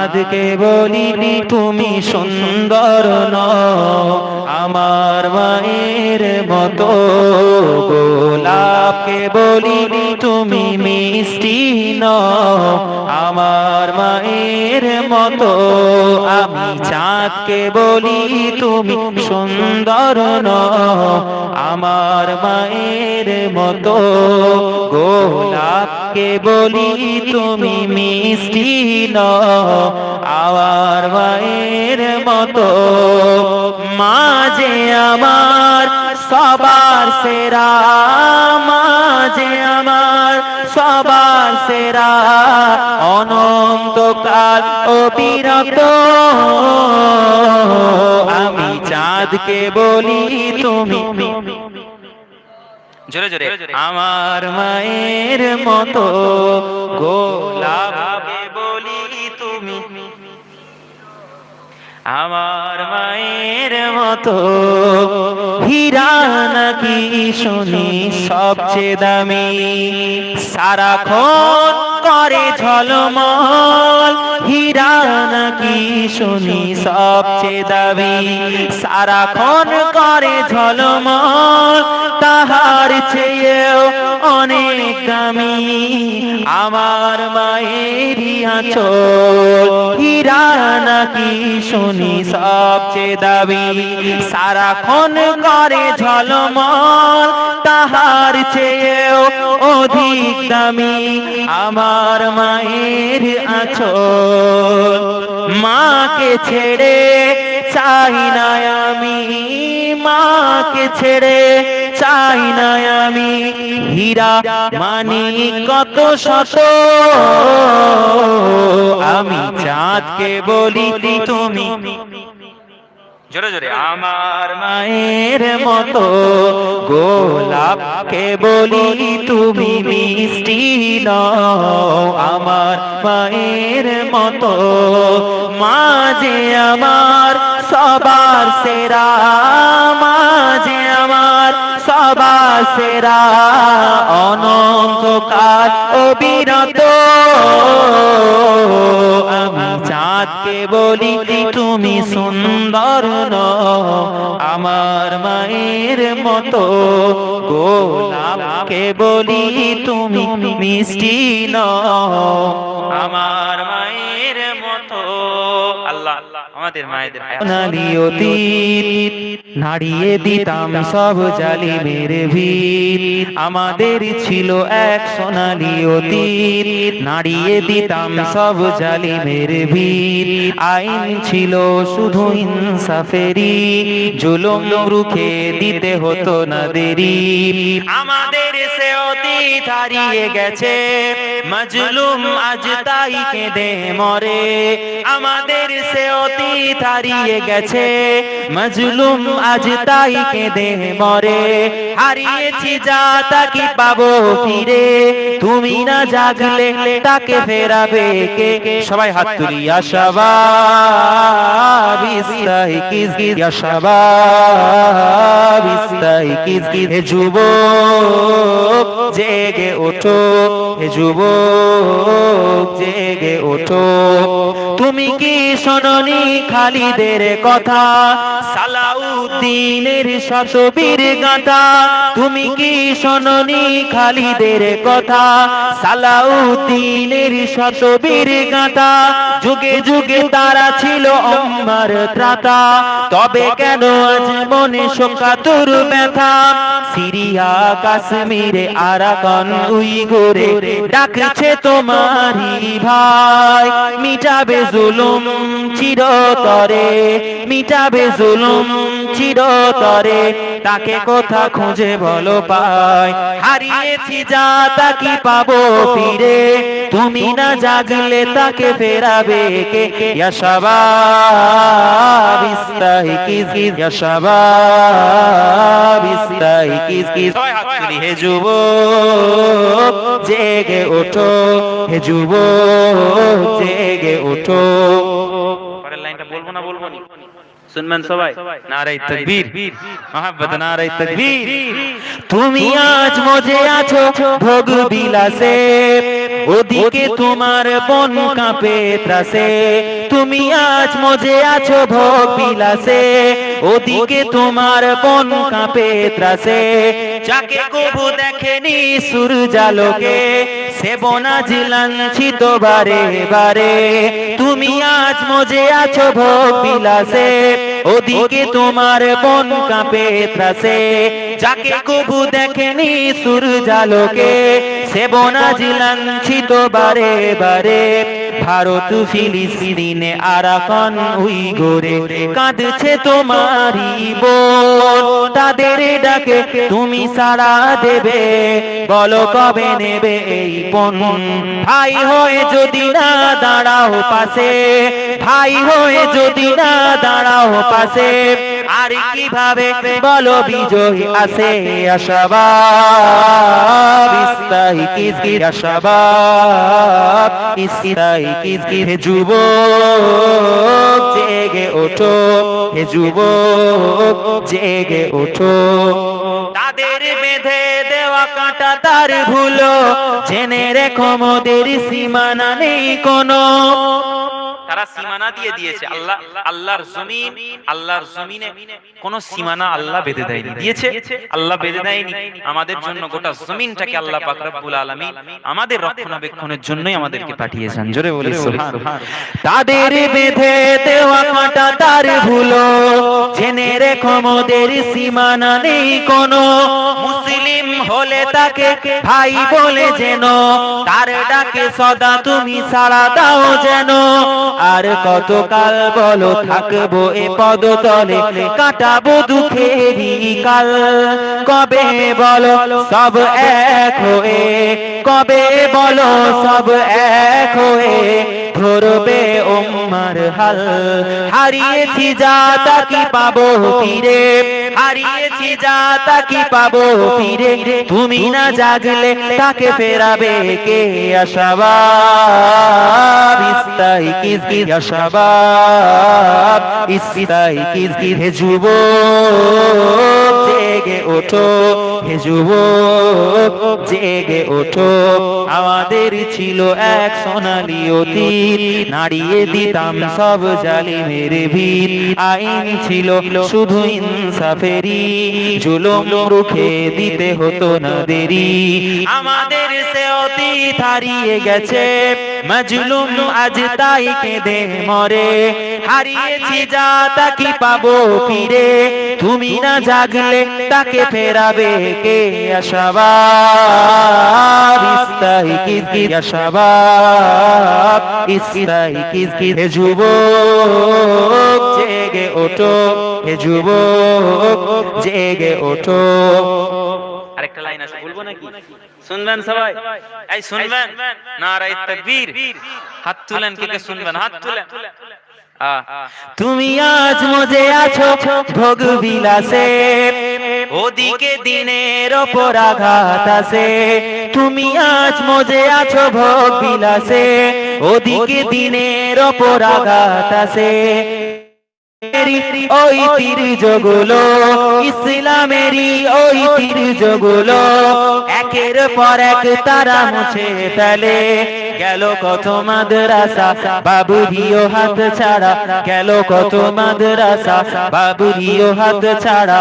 চাঁদকে বলি তুমি সুন্দর নও, আমার মায়ের মতো। গোলাপকে বলি তুমি মিষ্টি নও, আমার মায়ের মতো। আমি চাঁদকে বলি তুমি সুন্দর নও, আমার মায়ের মতো। গোলাপকে বলি তুমি মিষ্টি নও, আমার মায়ের মতো। মা যে আমার সবার সেরা, মা যে আমার সবার সেরা, অনন্তকাল অবিরত। আমি চাঁদকে বলি তুমি, জোরে জোরে, আমার মায়ের মতো। গোলাপকে বলি তুমি আমার মায়ের মতো। হীরা নাকি শুনি সবচেয়ে দামি, সারাক্ষণ করে ঝলমল। হীরা নাকি শুনি সবচেয়ে দামি, সারাক্ষণ করে ঝলমল। তাহার চেয়েও অনেক দামি আমার মায়েরই আঁচল। হীরা নাকি শুনি সবচেয়ে দামি, সারাক্ষণ করে ঝলমল। তাহার চেয়েও অধিক দামি আমার মায়ের আঁচল। মাকে ছেড়ে চাই না আমি, মাকে ছেড়ে চাই না আমি। হীরা মানি কত শত, আমি চাঁদকে বলি তুমি, জোরে জোরে, আমার মায়ের মতো। গোলাপকে বলি তুমি মিষ্টি নও, আমার মায়ের মতো। মা যে আমার সবার সেরা, মা যে আমার সবার সেরা, অনন্তকাল অবিরত। আমি চাঁদকে বলি তুমি সুন্দর নও, আমার মায়ের মতো। গোলাপকে বলি তুমি মিষ্টি নও, আমার মায়ের মতো। আল্লাহ আমাদের মায়েদের সোনালি অতীত নাড়িয়ে দিতাম সব জালিমের ভিত। আমাদের ছিল এক সোনালি অতীত, নাড়িয়ে দিতাম সব জালিমের ভিত। আইন ছিল শুধু ইনসাফেরি, জুলুম রুখে দিতে হতো না দেরি। আমাদের সে অতীত হারিয়ে গেছে, মজলুম আজ তাই কেঁদে মরে। আমাদের সে অতীত হারিয়ে গেছে, মজলুম আজ তাই কেঁদে মরে। হারিয়েছি যা তা কি পাবো ফিরে, তুমি না জাগলে তাকে ফেরাবে কে? সবাই হাত তুলি, ইয়া শাবাব ইস্তাইকিজ, ইয়া শাবাব ইস্তাইকিজ। হে যুবক জেগে ওঠো, হে যুবক জেগে ওঠো। তুমি কি শোনোনি খালিদের কথা, সালাউদ্দিনের শতবীর গাথা? তুমি কি শোনোনি খালিদের কথা, সালাউদ্দিনের শতবীর গাথা? যুগে যুগে তারা ছিল আমার ত্রাতা, তবে কেন আজ মনে শোকাতুর ব্যথা? সিরিয়া কাশ্মীরে আরাকান উইঘুরে ডাকছে তোমারই ভাই। মিটাবে জুলুম চিরতরে, মিটাবে জুলুম চিরতরে। তাকে কোথা খুঁজে বলো পাই, হারিয়েছি যা তা কি পাবো ফিরে? তুমি না জাগলে তাকে ফেরাবে কে? ইয়া শাবাব ইস্তাইকিজ ইয়া শাবাব ইস্তাইকিজ সবাই হাত তুলি হে যুবক জেগে ওঠো হে যুবক জেগে ওঠো পরের লাইনটা বলবো না শুনবেন সবাই নারে তাকবীর মহব্বত নারে তাকবীর তুমি আজ মজে আছো ভোগ বিলাসে ওদিকে তোমার বন কাঁপে ত্রাসে তুমি আজ মজে আছো ভোগ বিলাসে ওদিকে তোমার বন কাঁপে ত্রাসে যাকে কবু দেখেনি সূর্যালোকে সেবনা জিলাঞ্ছিত বারে বারে তুমি আজ মজে আছো ভোগ বিলাসে ওদিকে তোমার বন কাঁপে ত্রাসে যাকে কবু দেখেনি সূর্যালোকে সেবনা জিলাঞ্ছিত বারে বারে ভারত ফিলিস্তিনে আরাকান উইঘুরে কাঁদছে তোমারই বোন তাদের ডাকে তুমি সাড়া দেবে বলো কবে নেবে এই পণ ভাই হয়ে যদি না দাঁড়াও পাশে ভাই হয়ে যদি না দাঁড়াও পাশে আর কিভাবে বলো বিজয় আসে আশাবাদ ইস্তাইকিজ ইয়া শাবাব ইস্তাইকিজ হে যুবক জেগে ওঠো হে যুবক জেগে ওঠো তাদের বেঁধে দেওয়া কাঁটা তার ভুলো জেনে রেখো মোদের সীমানা নেই কোনো তারা সীমানা দিয়ে দিয়েছে আল্লাহর জমিনে কোন সীমানা আল্লাহ বেঁধে দেয়নি দিয়েছে আল্লাহ বেঁধে দেয়নি আমাদের জন্য গোটা জমিনটাকে আল্লাহ পাক রব্বুল আলামিন আমাদের রক্ষণাবেক্ষণের জন্যই আমাদেরকে পাঠিয়েছেন জোরে বলি সুবহানাল্লাহ তাদের বেঁধে দেওয়া কাঁটা তার ভুলো জেনে রেখো মোদের সীমানা নেই কোনো মুসলিম হলে তাকে ভাই বলে যেন তার ডাকে সদা তুমি সাড়া দাও যেন আর কতকাল বলো থাকবো এ পদতলে কাটাবো দুঃখেরই কাল কবে বলো সব এক হয়ে কবে বলো সব এক হয়ে ধরবে উম্মার হাল হারিয়েছি যা তা কি পাবো ফিরে হারিয়েছি যা তা কি পাবো ফিরে তুমি না জাগলে তাকে ফেরাবে কে আশাবাদ ইস্তাইকিজ ইয়া শাবাব ইস্তাইকিজ হে যুবক জেগে ওঠো হে যুবক জেগে ওঠো আমাদের ছিল এক সোনালী অতীত নাড়িয়ে দিতাম সব জালিমের ভিড় আইন ছিল শুধু ইনসাফেরই জুলুম রুখে দিতে হতো না দেরি আমাদের সে অতীত হারিয়ে গেছে মাজলুম আজ তাই কেঁদে মরে হারিয়েছি যা তা কি পাবো ফিরে তুমি না জাগলে তাকে ফেরাবে কে আশাবাদ ইস্তাইকিজ ইয়া শাবাব ইস্তাইকিজ হে যুবক জেগে ওঠো হে যুবক জেগে ওঠো আরেকটা লাইন আছে বলবো নাকি শুনবেন সবাই এই শুনবেন নারে তাকবীর হাত তুলেন কে কে শুনবেন হাত তুলেন তুমি আজ মজে আছো ভোগ বিলাসে ওদিকে দিনের ওপর আঘাত আছে তুমি আজ মজে আছো ভোগ বিলাসে ওদিকে দিনের ওপর আঘাত আছে ওই তীর জগুলো ইসলামেরই ওই তীর জগুলো একের পর এক তারা মুছে ফেলে গেল কত মাদ্রাসা বাবুরিও হাত ছাড়া গেল কত মাদ্রাসা বাবুরিও হাত ছাড়া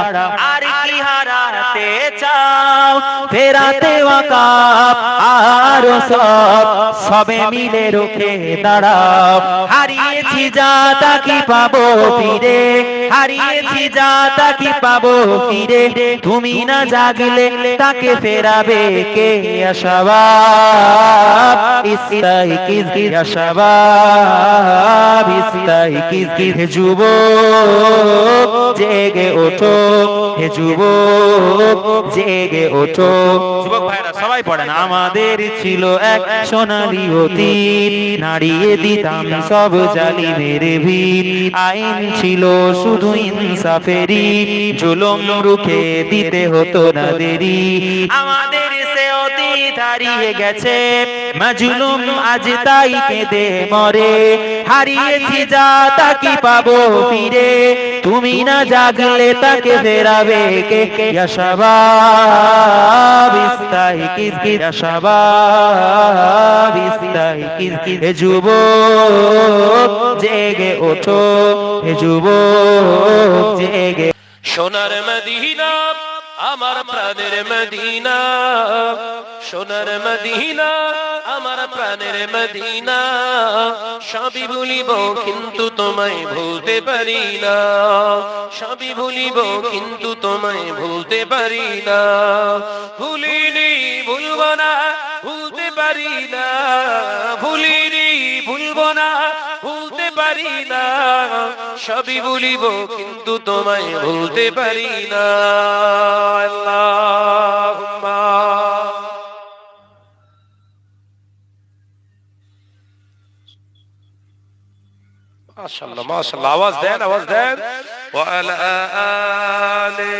আর কি হারাতে চাও ফেরাতে ওয়াকাব আর সব সবে মিলে রুখে দাঁড়াও হারিয়েছি যা তা কি পাবো ফিরে হারিয়েছি যা তা কি পাবো ফিরে তুমি না জাগলে তাকে ফেরাবে কে আশাবাদ ইস্তাইকিজ ইয়া শাবাব বিস্তাইকিজ হে যুবক জেগে ওঠো, হে যুবক জেগে ওঠো। যুবক ভাইরা সবাই পড়েন। আমাদের ছিল এক সোনালী অতীত, নাড়িয়ে দিতাম সব জালিমের ভিত, আইন ছিল শুধু ইনসাফেরই, জুলুম রুখে দিতে হতো না দেরি। আমাদের সে অতীত হারিয়ে গেছে, মাজলুম আজ তাই কেঁদে মরে, হারিয়েছি যা তা কি পাবো ফিরে, তুমি না জাগলে তাকে ফেরাবে কে? ইয়া শাবাব ইস্তাইকিজ, ইয়া শাবাব ইস্তাইকিজ, হে যুবক জেগে ওঠো, হে যুবক জেগে। সোনার মদিনা আমার প্রাণের মদিনা, সোনার মদিনা আমার প্রাণের মদিনা, সবই ভুলিব কিন্তু তোমায় ভুলতে পারি না, সবই ভুলিব কিন্তু তোমায় ভুলতে পারি না, ভুলিনি ভুলব না ভুলতে পারি না, ভুলিনি ভুলব না ভুলতে পারি না, সবই ভুলিব কিন্তু তোমায় ভুলতে পারি না। আল্লাহুম্মা মাশাআল্লাহ মাশাআল্লাহ, আওয়াজ দেন আওয়াজ দেন। ওয়া আলা আলি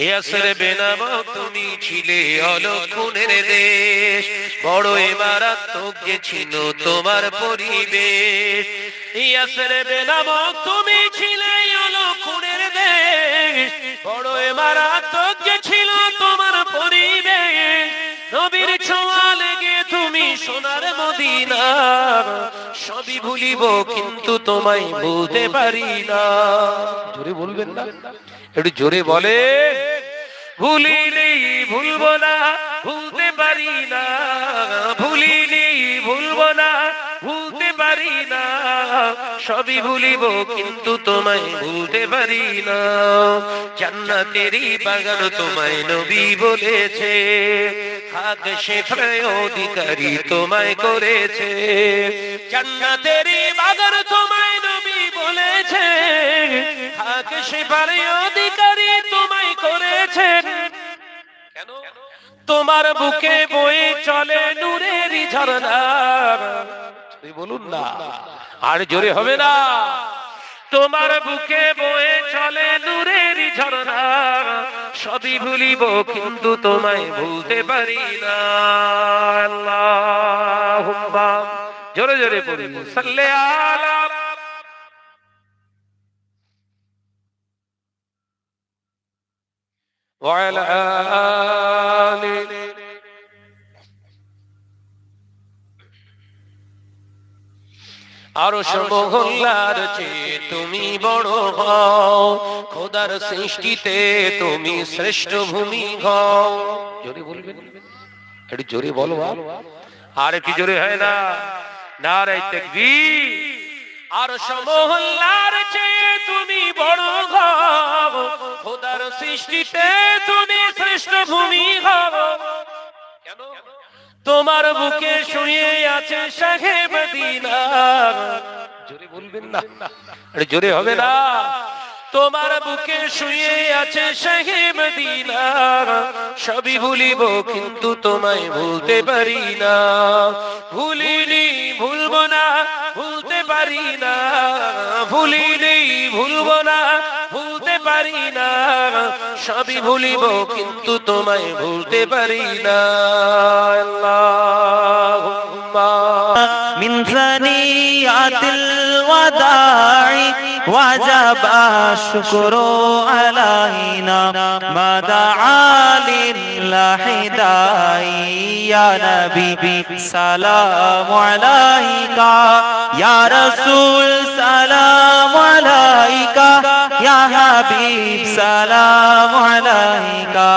ইয়াসরিবে নাম তুমি ছিলে অলক্ষণের দেশ, বড়ই মারাত্মক যে ছিল তোমার পরিবেশ, ইয়াসরিবে নাম তুমি ছিলে অলক্ষণের দেশ, বড়ই মারাত্মক যে ছিল তোমার পরিবেশ, নবীর ছোঁয়া লেগে তুমি সোনার মদিনা, সবই ভুলিব কিন্তু তোমায় ভুলতে পারি না। জোরে বলবেন না, একটু জোরে বলে। ভুলিনি ভুলব না ভুলতে পারি না, ভুলিনি ভুলব না ভুলতে পারি না, সবই ভুলিব কিন্তু তোমায় ভুলতে পারি না। জান্নাতেরই বাগান তোমায় নবী বলেছে, হক শেফায়ে অধিকারী তোমায় করেছে, জান্নাতেরই বাগান তোমায় নবী বলেছে, হক শেফায়ে অধিকারী তোমায় করেছেন। কেন? তোমার বুকে বয়ে চলে নূরের ঝর্ণা, বলুন না, আর জোরে হবে না। তোমার বুকে বয়ে চলে নূরের ঝর্ণা, সবই ভুলিব কিন্তু তোমায় ভুলতে পারি না। আল্লাহুম্মা জোরে জোরে বলুন সাল্লি আলা। ওয়া আলা আলি আরশ মহল্লার চেয়ে তুমি বড় হও, খোদার সৃষ্টিতে তুমি শ্রেষ্ঠ ভূমি হও। জোরে বলবেন, একটু জোরে বলো, আর কি জোরে হয় না? নারে তাকবীর। আরশ মহল্লার চেয়ে তুমি বড় হও, খোদার সৃষ্টিতে তুমি শ্রেষ্ঠ ভূমি হও। কেন? তোমার বুকে শুয়ে আছে শাহে মদিনা। জোরে বলবেন না, আরে জোরে হবে না। তোমার বুকে শুয়ে আছে শাহে মদিনা, সবই ভুলিব কিন্তু তোমায় ভুলতে পারি না, ভুলিনি ভুলব না ভুলতে পারি না, ভুলিনি ভুলব না ভুলতে পারি না, সবই ভুলিব কিন্তু তোমায় ভুলতে পারি না। আল্লাহুম্মা মিন সানিয়াতিল ওয়াদাই ওয়াজাবা শুকরু আলাইনা মাদা লিল্লাহি দাই। ইয়া নবী সালামু আলাইকা, ইয়া রাসূল সালামু আলাইকা, ইয়া হাবিব সালামু আলাইকা।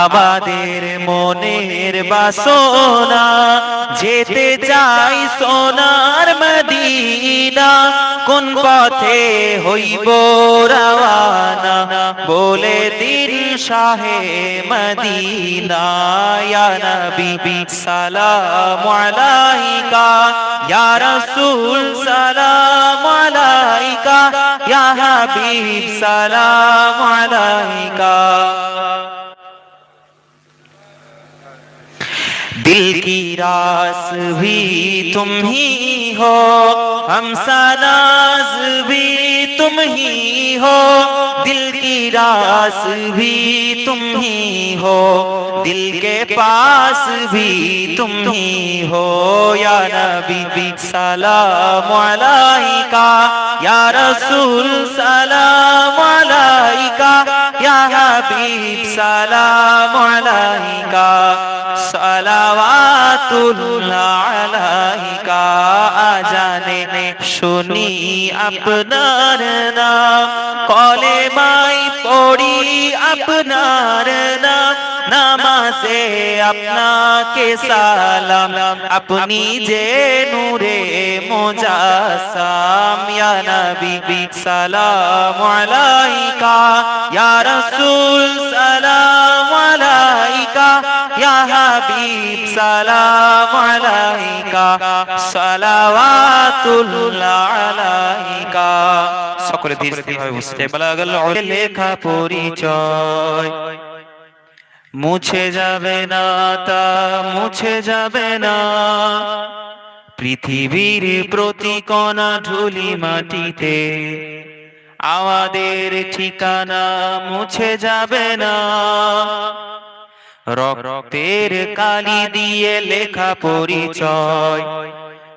আমাদের মনের বাসনা যেতে চাই সোনার মদিনা, কোন পথে হইব রওয়ানা বলে দিন শাহে মদিনা ইয়া নবী সালাম আলাইকা ইয়া রাসূল সালাম আলাইকা ইয়া হাবিব সালাম আলাইকা दिल की रास भी तुम ही हो हमसानाज भी तुम ही हो दिल की रास भी तुम ही हो दिल के पास भी तुम ही हो या नबी सलाम अलैका या रसूल सलाम अलैका या हबीब सलाम अलैका सलावातुल्लाह अलैका आजाने শুনি আপনার নাম কলেমাই পড়ি আপনার নাম নামাজে আপনাকে সালাম আপনি যে নূরে মুজাসসাম ইয়া নবী সালাম আলাইকা ইয়া রাসূল সালাম আলাইকা ইয়া হাবিব সালাম আলাইকা সালাওয়াতুল্লাহ আলাইকা সকলে ধীরে ধীরে ভাবে বসতে বালাগাল লেখা পরিচয় মুছে যাবে না তা মুছে যাবে না পৃথিবীর প্রতি কণা ধুলি মাটিতে আমাদের ঠিকানা মুছে যাবে না রক্তের কালি দিয়ে লেখা পরিচয়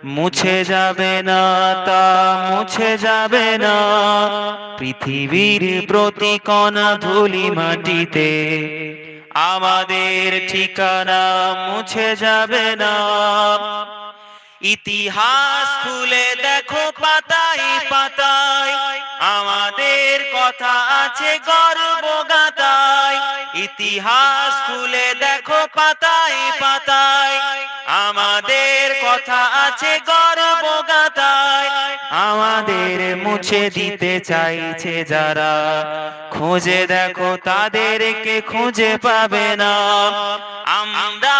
মুছে যাবে না তা মুছে যাবে না পৃথিবীর প্রতি কণা ধুলি মাটিতে আমাদের ঠিকানা মুছে যাবে না ইতিহাস খুলে দেখো পাতায় পাতায় আমাদের কথা আছে গর্ব গাথায় ইতিহাস খুলে দেখো পাতায় পাতায় আমাদের কথা আছে গর্ব গাথায় আমাদের মুছে দিতে চাইছে যারা খুঁজে দেখো তাদেরকে খুঁজে পাবে না আমরা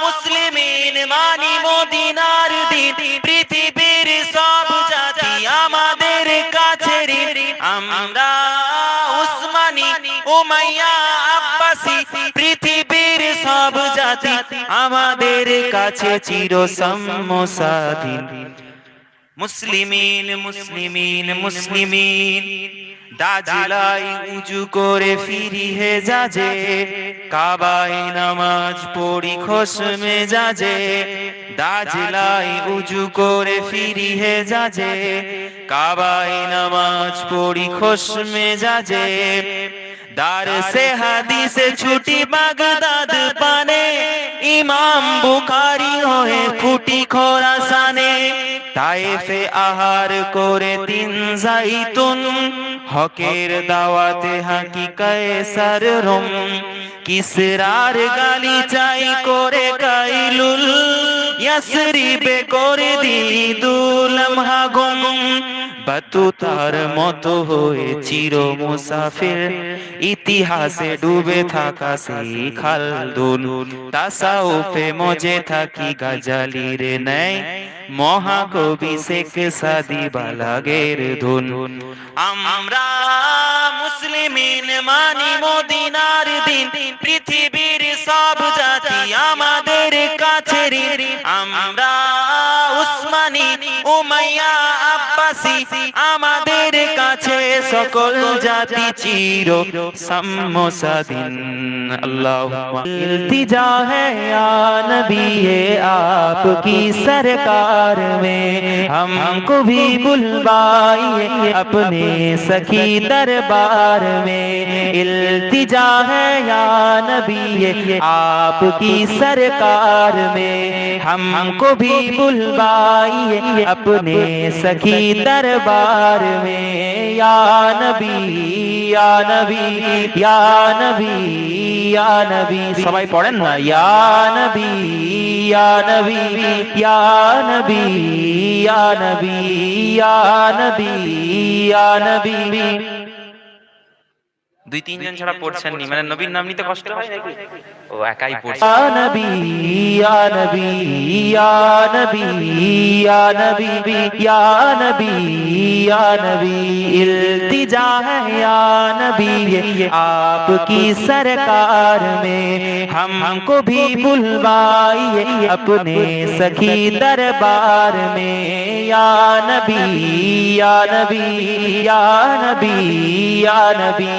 মুসলিমিন মানি মদিনার দিন পৃথিবীর সব জাতি আমাদের কাছে আমরা উসমানী উমাইয়া আব্বাসী পৃথিবীর সব জাতি আমাদের কাছে চিরসম্মসাধীন মুসলিমিন মুসলিমিন মুসলিমিন দাজলাই উজু করে ফিরি হে যাজে কাবায় নামাজ পড়ি খোশ মেজাজে দাজলাই উজু করে ফিরি হে যাজে কাবায় নামাজ পড়ি খোশ মেজাজে দার সে হাদিসে ছুটি বাগদাদ পানে ইমাম বুখারী হয়ে ফুটি খোরাসানে তায়েফে আহার করে তিন জাইতুন হকের দাওয়াতে হাকি কায়সার রোম কিসরার গালি চাই করে কাইলুল ইয়াসরিবে করে দি দুলমহা গুম বাতুতার মতো হয়ে চির মুসাফির ইতিহাসে ডুবে থাকা সেই খালদুন তাসাউফে মজে থাকি গাজালির নেয় মহাকবি শেখ সাদি বালাগের ধুন আমরা মুসলিমিন মানি মদিনার দিন পৃথিবীর সব জাতি আমাদের কাছে আমরা উসমানী উমাইয়া আব্বাসী আমাদের কাছে সকল জাতি চির সম্মসাদিন আল্লাহুম্মা ইলতিজা है या नबी आपकी सरकार में हमको भी बुलवाइए अपने सखी दरबार में इल्तिजा है या नबी आपकी सरकार में हमको भी बुलवाइए अपने सखी दरबार में या नबी या नबी या नबी या नबी सबाई पढ़ेन ना या नबी या नबी या नबी या नबी या नबी या नबी দুই তিনজন ছাড়া পড়ছেন নি, মানে নবীর নাম নিতে কষ্ট হয় নাকি? ও একাই পড়ছে। ইয়া নবী ইয়া নবী ইয়া নবী ইয়া নবী ইয়া নবী ইয়া নবী ইल्तिजा है या नबी आपकी सरकार में हमको भी बुलवाइए अपने सखी दरबार में या नबी या नबी या नबी या नबी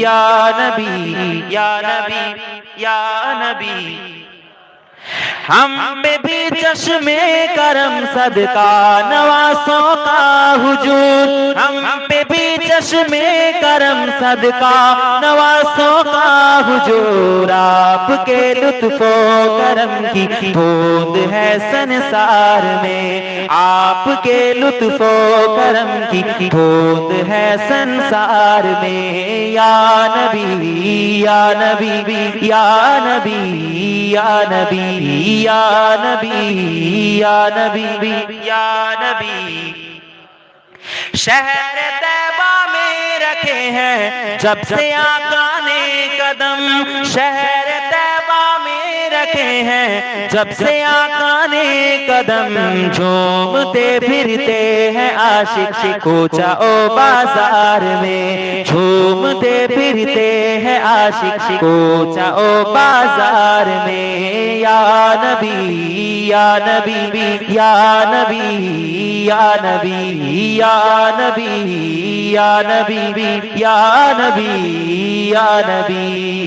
या नबी या नबी या नबी हम पे भी चश्मे करम सदका नवासों का हुजूर हम पे भी चश्मे करम सदका नवासों का हुजूर आपके लुत्फो करम की बूंद है संसार में आपके लुत्फो करम की बूंद है संसार में या नबी या नबी या नबी या नबी या नबी या नबी या नबी शहर तैबा में रखे हैं जब से आका ने कदम शहर तैबा में रखे हैं जब से आका ने कदम झूमते फिरते हैं आशिक कोचा ओ बाजार में झूमते फिरते हैं आशिक कोचा ओ बाजार में या नबी या नबी या नबी या नबी या नबी या नबी या नबी या नबी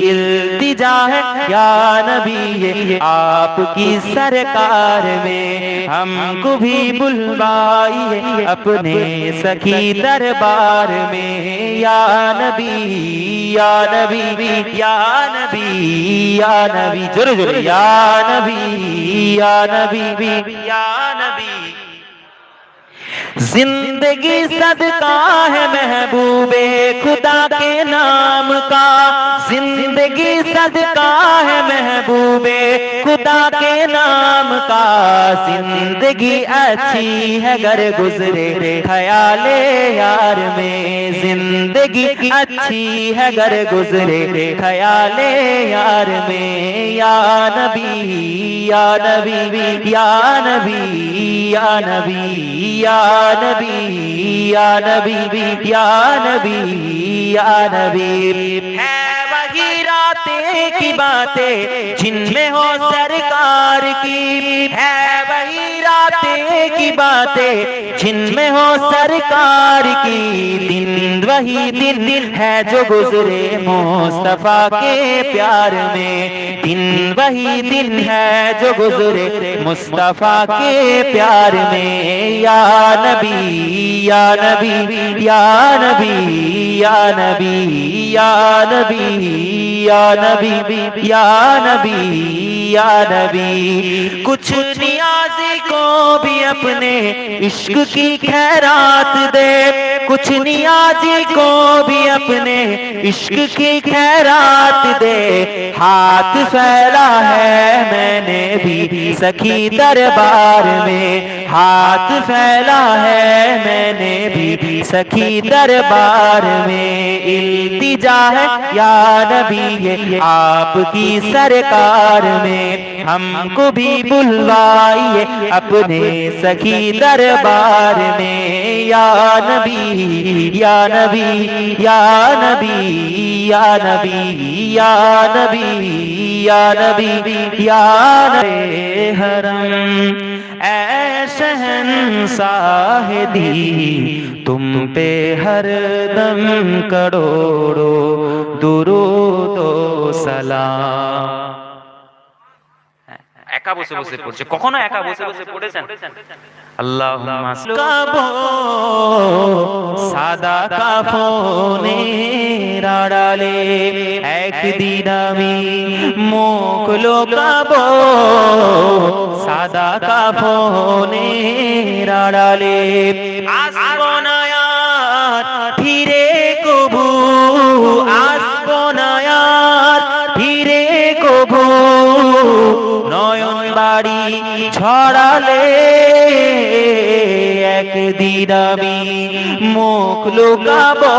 इल्तिजा है या नबी आपकी सरकार में हमको भी बुलवाइए अपने सखी दरबार में या नबी या नबी या नबी या नबी जोरे जोरे या नबी या नबी या नबी जिंदगी सदका है महबूबे खुदा के नाम का जिंदगी सदका है महबूबे खुदा के नाम का जिंदगी अच्छी है गर गुजरे ख्याले यार में जिंदगी अच्छी है गर गुजरे ख्याले यार में या नबी या नबी या नबी या नबी या नबी या नबी या नबी या नबी है वही रातें की बातें जिनमें हो सरकार की है वही रातें की बातें जिनमें हो सरकार की दिन वही दिन है जो गुजरे मुस्तफा के प्यार में दिन वही दिन है जो गुजरे मुस्तफा के प्यार में या नबी या नबी या नबी या नबी या नबी या नबी या नबी या नबी कुछ नियाज़ी को भी अपने इश्क की खैरात दे कुछ नियाज़ी को भी अपने इश्क की खैरात दे हाथ फैला है मैंने भी सखी दरबार में हाथ फैला है मैंने भी सखी दरबार में इल्तिजा है या नबी आपकी सरकार में हमको भी बुलवाइए अपने सखी दरबार में या नबी या नबी या नबी या नबी या नबी या नबी या नबी हरम ऐ शहंशाह दी तुम पे हर दम करोड़ों दुरूद ও সালাম একা বসে বসে পড়ছে, কখনো একা বসে বসে পড়েছেন? আল্লাহুম্মা কাবো সাদা কাফনে রাড়ালে একদিন আমি মুখ লোকাবো সাদা কাফনে রাড়ালে আসবো না আর ফিরে কবু আসবো না আর ফিরে কবু নয়ন বাড়ি ছড়ালে একদিন আমি মুখ লুকাবো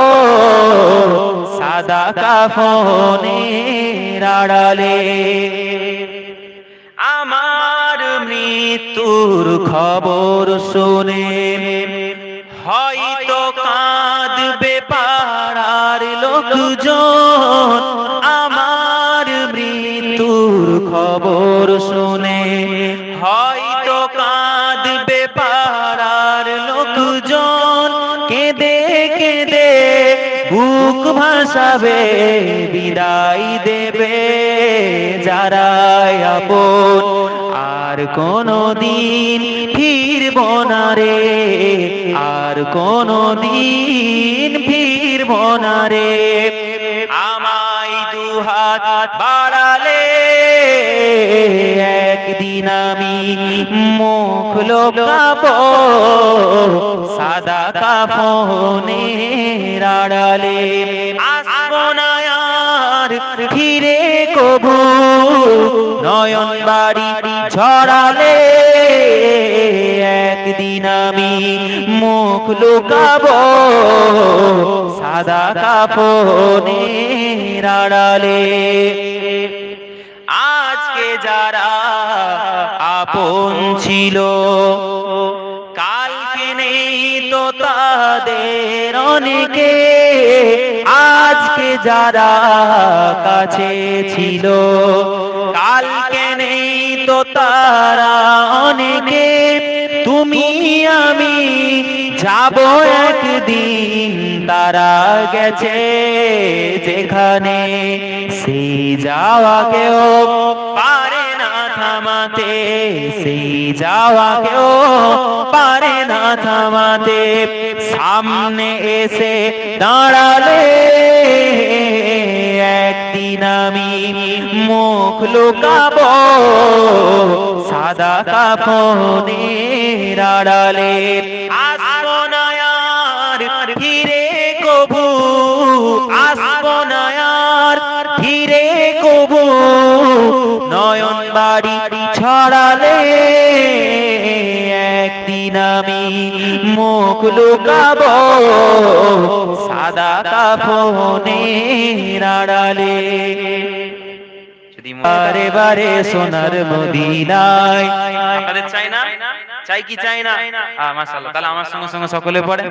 সাদা কাফনের আড়ালে। আমার মৃত্যুর খবর শুনে হয়তো কাঁদবে পাড়ার লোকজন, আমার মৃত্যুর খবর শুনে হয়তো কাঁদবে পাড়ার লোকজন, কেঁদে কেঁদে বুক ভাসাবে বিদায় দেবে যারা আপন। আর কোনো দিন ফিরব না রে, আর কোনো দিন ফিরব না রে। আমায় দুহাত বাড়ালে একদিন আমি মুখ লুকাবো সাদা কাফনের আড়ালে। আসবো না আর ফিরে কবু নয়ন বাড়ি ছড়ালে একদিন আমি মুখ লুকাবো সাদা কাফনের আড়ালে। আজকে যারা আপন ছিল কালকে নেই তো তাদের অনেকে, আজকে যারা কাছে ছিল কালকে নেই তো তারা অনেকে। তুমি আমি যাব একদিন, তারা গেছে যেখানে সেই যাওয়া কেউ পারে না থামাতে, সেই যাওয়া কেউ পারে না থামাতে। সামনে এসে দাঁড়ালে একদিন আমি মুখ লুকাবো সাদা কাফনের আড়ালে। আসবো না আর ফিরে কবু, আসবো না আর ফিরে কবু নয়ন বাড়ি ছড়ালে একদিন আমি মুখ লুকাবো সাদা কাফনের আড়ালে। বারে বারে সোনার মদিনায় আপনাদের চাই না, চাই কি চাই না? মাশাআল্লাহ, তাহলে আমার সঙ্গে সঙ্গে সকলে পড়ে।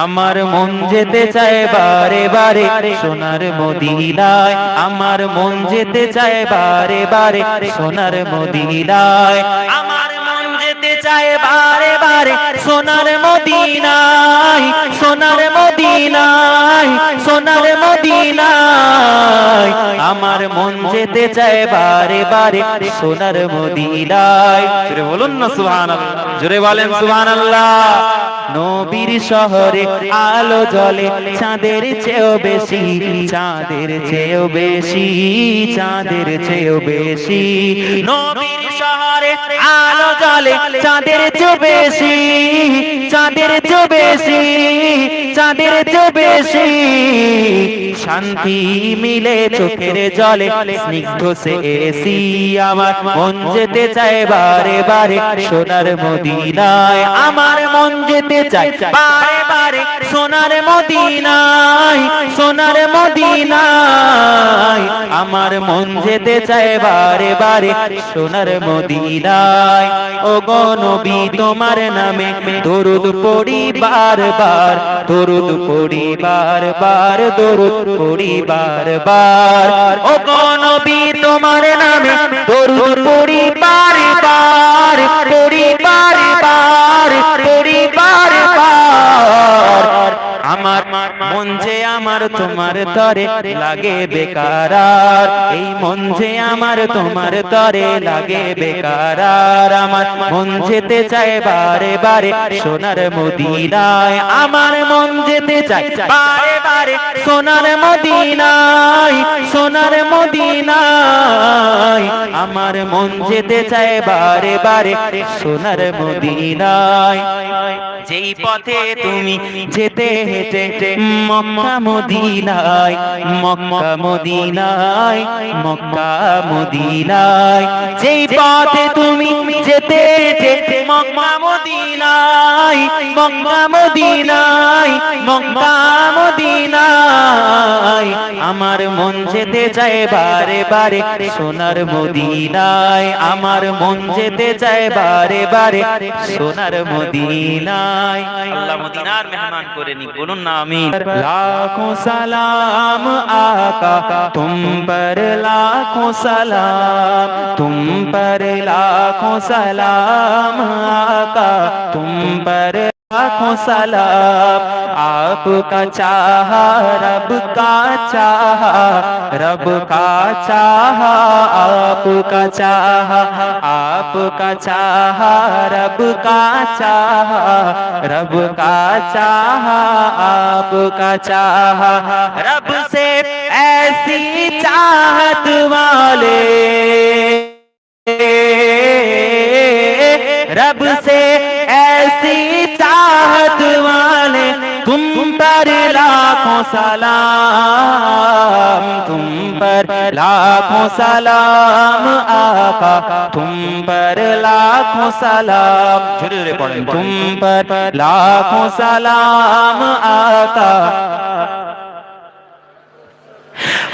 আমার মন যেতে চায় বারে বারে সোনার মদিনায়, আমার মন যেতে চায় বারে বারে সোনার মদিনায়, আমার মন যেতে চায় বারে বারে সোনার মদিনায়, সোনার মদিনায়, সোনার মদিনায়। আমার মন যেতে চায় বারে বারে সোনার মদিনায়। জোরে বলুন না সুবহানাল্লাহ, জোরে বলেন সুবহানাল্লাহ। নবীর শহরে আলো জ্বলে চাঁদের চেয়েও বেশি, চাঁদের চেয়েও বেশি, চাঁদের চেয়েও বেশি। নবীর শহরে আলো জ্বলে চাঁদের চেয়েও বেশি, চাঁদের চেয়েও বেশি, চাঁদের চেয়েও বেশি। শান্তি মিলে চোখের জলে স্নিগ্ধ সে এসি। আমার মন যেতে চায় বারে বারে সোনার মদিনায়, আমার মন যেতে চায় বারে বারে সোনার মদিনায়, সোনার মদিনায়। আমার মন যেতে চায় বারে বারে সোনার মদিনায়। ও গো নবী তোমার নামে দরুদ পড়ি বারবার, দরুদ পড়ি বারবার, দরুদ পড়ি বারবার। ও গো নবী তোমার নামে দরুদ পড়ি বারবার, পড়ি বারবার, পড়ি বারবার। আমার মন যে আমার তোমার তরে লাগে বেকারার, এই মন যে আমার তোমার তরে লাগে বেকারার। আমার মন যেতে চায় বারে বারে সোনার মদিনায়, আমার মন যেতে চায় বারে বারে সোনার মদিনায়, সোনার মদিনায়। আমার মন যেতে চায় বারে বারে সোনার মদিনায়। যেই পথে তুমি যেতে হেঁটে মক্কা মদিনায়, মক্কা মদিনায়, মক্কা মদিনায়। যেই পথে তুমি যেতে হেঁটে মক্কা মদিনায়, মক্কা মদিনায়, মক্কা মদিনায়। আমার মন যেতে চায় বারে বারে সোনার মদিনায়, আমার মন যেতে চায় বারে বারে সোনার মদিনায়। আল্লাহ মদিনার মেহমান করে নি, বলুন না আমিন। লাখোं सलाम आका तुम पर, लाखों सलाम तुम पर, लाखों सलाम आका तुम पर, लाखों सलाम। आपका चाहा रब का चाहा, रब का चाहा आपका चाहा, आपका चाहा रब का चाहा, रब का चाहा आपका चाहा। रब से ऐसी चाहत वाले, रब से ऐसी चाहत वाले तुम पर लाखों सलाम, तुम पर लाखों सलाम आका तुम पर लाखों सलाम। तुम पर लाखों सलाम आका।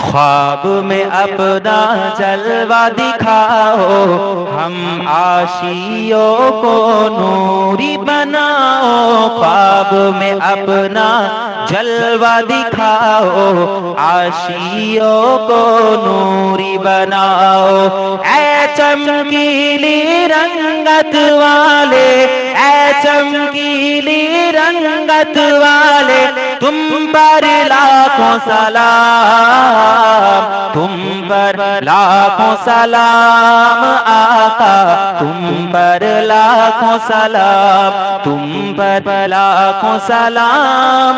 ख्वाब में अपना जलवा दिखाओ, हम आशियों को नूरी बनाओ। ख्वाब में अपना जलवा दिखाओ, आशियों को नूरी बनाओ। ऐ चमकीली रंगत वाले, ऐ चमकीली रंगत वाले तुम पर लाखों सलाम, तुम पर लाखों सलाम आका तुम पर लाखों सलाम, तुम पर लाखों सलाम।